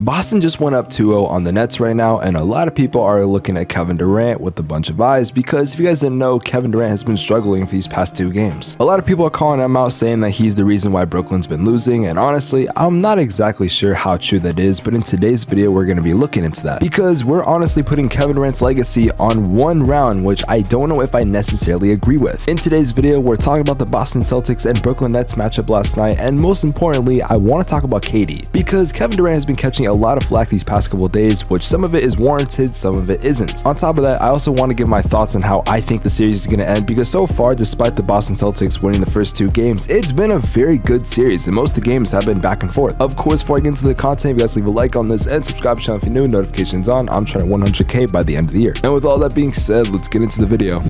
Boston just went up 2-0 on the Nets right now, and a lot of people are looking at Kevin Durant with a bunch of eyes because if you guys didn't know, Kevin Durant has been struggling for these past 2 games. A lot of people are calling him out saying that he's the reason why Brooklyn's been losing, and honestly, I'm not exactly sure how true that is, but in today's video, we're going to be looking into that because we're honestly putting Kevin Durant's legacy on one round, which I don't know if I necessarily agree with. In today's video, we're talking about the Boston Celtics and Brooklyn Nets matchup last night, and most importantly, I want to talk about KD because Kevin Durant has been catching a lot of flack these past couple days, which some of it is warranted, some of it isn't. On top of that, I also want to give my thoughts on how I think the series is going to end because so far, despite the Boston Celtics winning the first 2 games, it's been a very good series and most of the games have been back and forth. Of course, before I get into the content, you guys leave a like on this and subscribe to the channel if you're new, notifications on. I'm trying to 100K by the end of the year. And with all that being said, let's get into the video.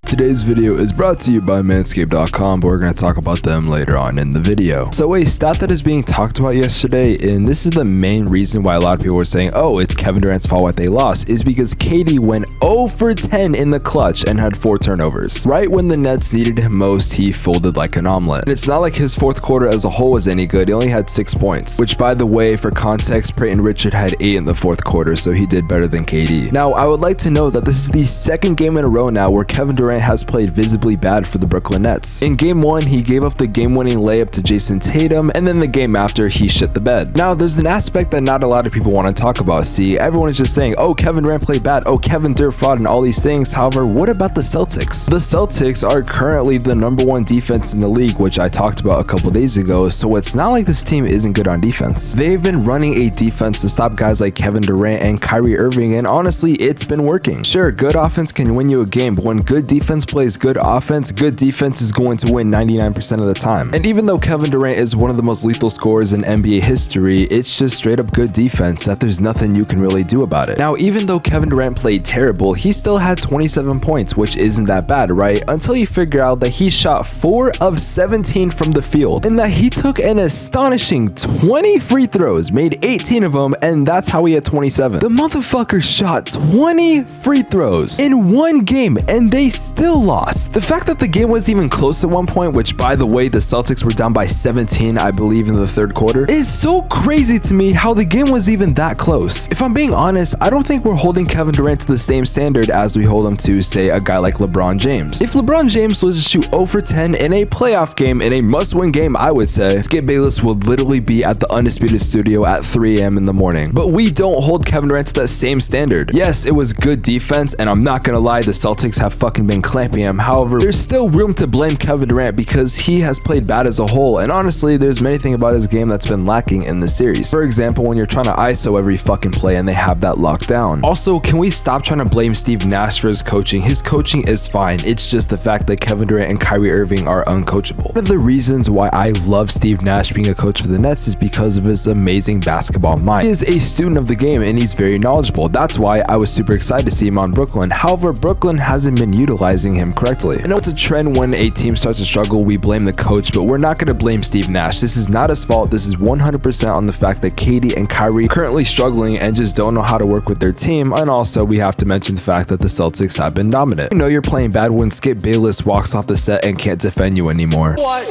Today's video is brought to you by Manscaped.com, but we're going to talk about them later on in the video. So a stat that is being talked about yesterday, and this is the main reason why a lot of people were saying, oh, it's Kevin Durant's fault why they lost, is because KD went 0 for 10 in the clutch and had 4 turnovers. Right when the Nets needed him most, he folded like an omelet. And it's not like his fourth quarter as a whole was any good. He only had 6 points, which by the way, for context, Peyton Richard had 8 in the fourth quarter, so he did better than KD. Now, I would like to know that this is the second game in a row now where Kevin Durant has played visibly bad for the Brooklyn Nets. In game 1, he gave up the game-winning layup to Jason Tatum, and then the game after, he shit the bed. Now, there's an aspect that not a lot of people want to talk about. See, everyone is just saying, oh, Kevin Durant played bad, oh, Kevin Durant fraud, and all these things. However, what about the Celtics? The Celtics are currently the #1 defense in the league, which I talked about a couple days ago, so it's not like this team isn't good on defense. They've been running a defense to stop guys like Kevin Durant and Kyrie Irving, and honestly, it's been working. Sure, good offense can win you a game, but when good defense plays good offense, good defense is going to win 99% of the time. And even though Kevin Durant is one of the most lethal scorers in NBA history, it's just straight up good defense that there's nothing you can really do about it. Now, even though Kevin Durant played terrible, he still had 27 points, which isn't that bad, right? Until you figure out that he shot 4 of 17 from the field and that he took an astonishing 20 free throws, made 18 of them, and that's how he had 27. The motherfucker shot 20 free throws in one game and they still lost. The fact that the game was even close at one point, which by the way, the Celtics were down by 17, I believe, in the third quarter, is so crazy to me how the game was even that close. If I'm being honest, I don't think we're holding Kevin Durant to the same standard as we hold him to, say, a guy like LeBron James. If LeBron James was to shoot 0 for 10 in a playoff game, in a must-win game, I would say, Skip Bayless would literally be at the Undisputed Studio at 3 a.m. in the morning. But we don't hold Kevin Durant to that same standard. Yes, it was good defense, and I'm not gonna lie, the Celtics have fucking been clamping him. However, there's still room to blame Kevin Durant because he has played bad as a whole, and honestly, there's many things about his game that's been lacking in the series. For example, when you're trying to ISO every fucking play and they have that locked down. Also, can we stop trying to blame Steve Nash for his coaching? His coaching is fine. It's just the fact that Kevin Durant and Kyrie Irving are uncoachable. One of the reasons why I love Steve Nash being a coach for the Nets is because of his amazing basketball mind. He is a student of the game and he's very knowledgeable. That's why I was super excited to see him on Brooklyn. However, Brooklyn hasn't been utilizing him correctly. I know it's a trend when a team starts to struggle, we blame the coach, but we're not going to blame Steve Nash. This is not his fault. This is 100% on the fact that KD and Kyrie are currently struggling and just don't know how to work with their team. And also, we have to mention the fact that the Celtics have been dominant. You know you're playing bad when Skip Bayless walks off the set and can't defend you anymore. What?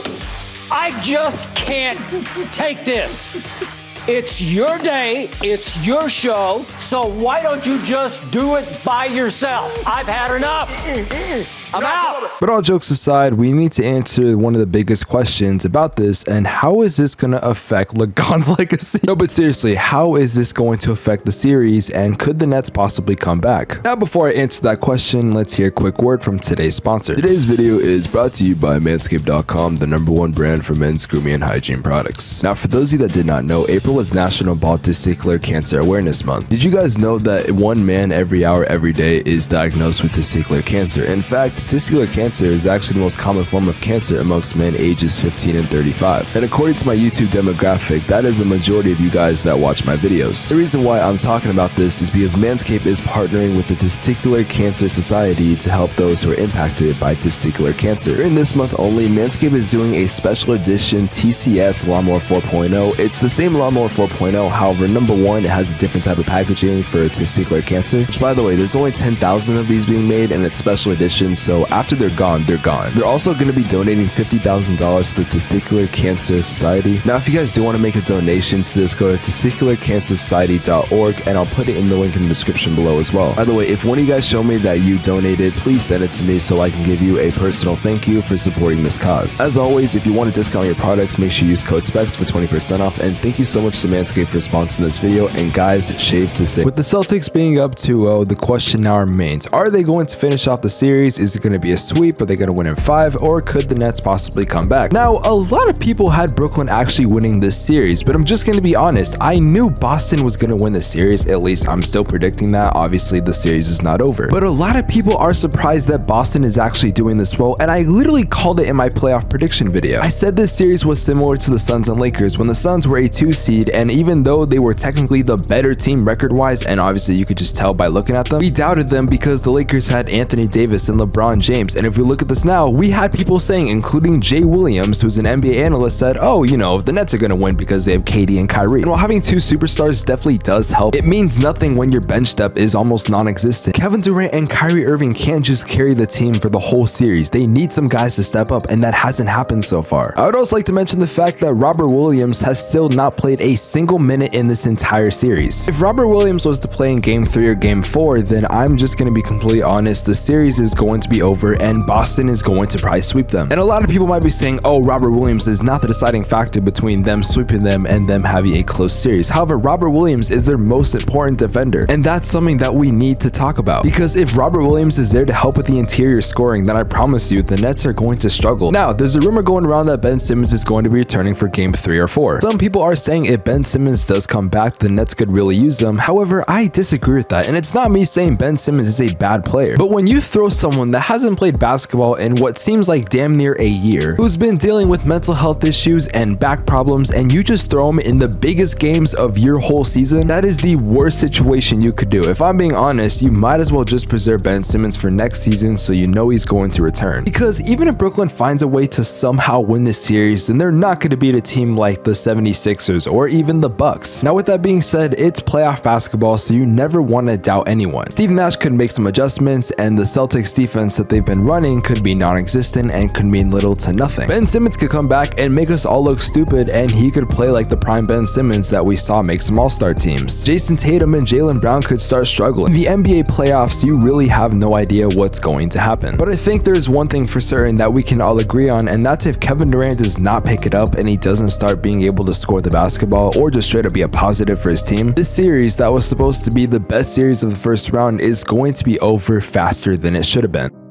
I just can't take this. It's your day, it's your show, so why don't you just do it by yourself? I've had enough. I'm out. But all jokes aside, we need to answer one of the biggest questions about this, and how is this going to affect LeBron's legacy? No, but seriously, how is this going to affect the series, and could the Nets possibly come back? Now, before I answer that question, let's hear a quick word from today's sponsor. Today's video is brought to you by Manscaped.com, the #1 brand for men's grooming and hygiene products. Now, for those of you that did not know, April was National Bald Testicular Cancer Awareness Month. Did you guys know that 1 man every hour every day is diagnosed with testicular cancer? In fact, testicular cancer is actually the most common form of cancer amongst men ages 15 and 35. And according to my YouTube demographic, that is the majority of you guys that watch my videos. The reason why I'm talking about this is because Manscaped is partnering with the Testicular Cancer Society to help those who are impacted by testicular cancer. During this month only, Manscaped is doing a special edition TCS Lawnmower 4.0. It's the same lawnmower or 4.0. However, number 1, it has a different type of packaging for testicular cancer, which by the way, there's only 10,000 of these being made and it's special edition, so after they're gone, they're gone. They're also going to be donating $50,000 to the Testicular Cancer Society. Now, if you guys do want to make a donation to this, go to testicularcancersociety.org and I'll put it in the link in the description below as well. By the way, if one of you guys show me that you donated, please send it to me so I can give you a personal thank you for supporting this cause. As always, if you want to discount your products, make sure you use code Spex for 20% off, and thank you so much to Manscaped for sponsoring this video. And guys, shave to save. With the Celtics being up 2-0, the question now remains, are they going to finish off the series? Is it going to be a sweep? Are they going to win in 5? Or could the Nets possibly come back? Now, a lot of people had Brooklyn actually winning this series, but I'm just going to be honest, I knew Boston was going to win the series. At least I'm still predicting that. Obviously, the series is not over. But a lot of people are surprised that Boston is actually doing this well, and I literally called it in my playoff prediction video. I said this series was similar to the Suns and Lakers when the Suns were a 2 seed, and even though they were technically the better team record-wise, and obviously you could just tell by looking at them, we doubted them because the Lakers had Anthony Davis and LeBron James. And if we look at this now, we had people saying, including Jay Williams, who's an NBA analyst, said, oh, you know, the Nets are going to win because they have KD and Kyrie. And while having 2 superstars definitely does help, it means nothing when your bench depth is almost non-existent. Kevin Durant and Kyrie Irving can't just carry the team for the whole series. They need some guys to step up, and that hasn't happened so far. I would also like to mention the fact that Robert Williams has still not played a single minute in this entire series. If Robert Williams was to play in Game 3 or Game 4, then I'm just going to be completely honest, the series is going to be over and Boston is going to probably sweep them. And a lot of people might be saying, oh, Robert Williams is not the deciding factor between them sweeping them and them having a close series. However, Robert Williams is their most important defender, and that's something that we need to talk about, because if Robert Williams is there to help with the interior scoring, then I promise you the Nets are going to struggle. Now, there's a rumor going around that Ben Simmons is going to be returning for Game 3 or 4. Some people are saying if Ben Simmons does come back, the Nets could really use them. However, I disagree with that, and it's not me saying Ben Simmons is a bad player, but when you throw someone that hasn't played basketball in what seems like damn near a year, who's been dealing with mental health issues and back problems, and you just throw him in the biggest games of your whole season, that is the worst situation you could do. If I'm being honest, you might as well just preserve Ben Simmons for next season so you know he's going to return. Because even if Brooklyn finds a way to somehow win this series, then they're not going to beat a team like the 76ers or even the Bucks. Now, with that being said, it's playoff basketball, so you never want to doubt anyone. Steve Nash could make some adjustments, and the Celtics defense that they've been running could be non-existent and could mean little to nothing. Ben Simmons could come back and make us all look stupid, and he could play like the prime Ben Simmons that we saw make some all-star teams. Jason Tatum and Jaylen Brown could start struggling. In the NBA playoffs, you really have no idea what's going to happen. But I think there's one thing for certain that we can all agree on, and that's if Kevin Durant does not pick it up and he doesn't start being able to score the basketball or just straight up be a positive for his team, this series that was supposed to be the best series of the first round is going to be over faster than it should have been.